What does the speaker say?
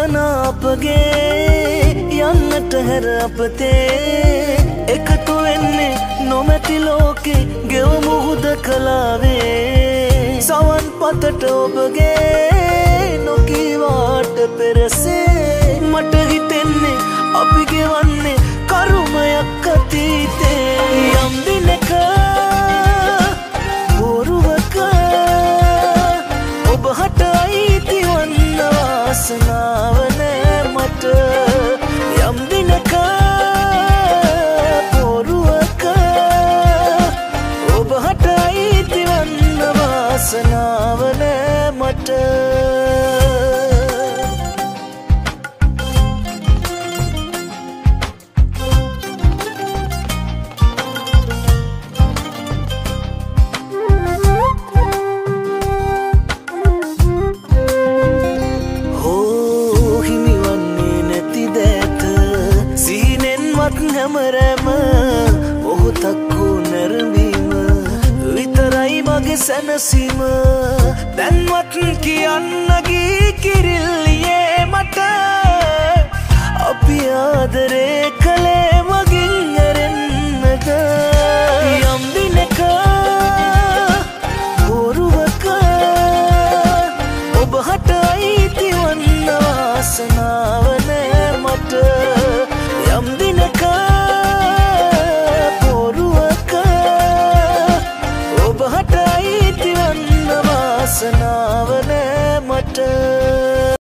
ගමන අපගේ යන්නට හැර අපතේ එකතු වෙන්නේ නොමැති ලෝකේ ගෙවමු හුදකලාවේ සවන් පතට ඔබගේ නොකීවාට පෙරසේ මට හිතෙන්නේ අපි ගෙවන්නේ කරුමයක් අතීතේ යම් දිනක බොරුවක ඔබ හට අයිති වන්න වාසනාව නෑ මට යම් දිනක බොරුවක ඔබ හට අයිති වන්න වාසනාව නෑ මට හැමරැම මොහොතක් වූ නැරඹීම විතරයි මගේ සැනසීම දැන්වත් කියන්න ගී කිරිල්ලියේ මට අපි ආදරේ කළේ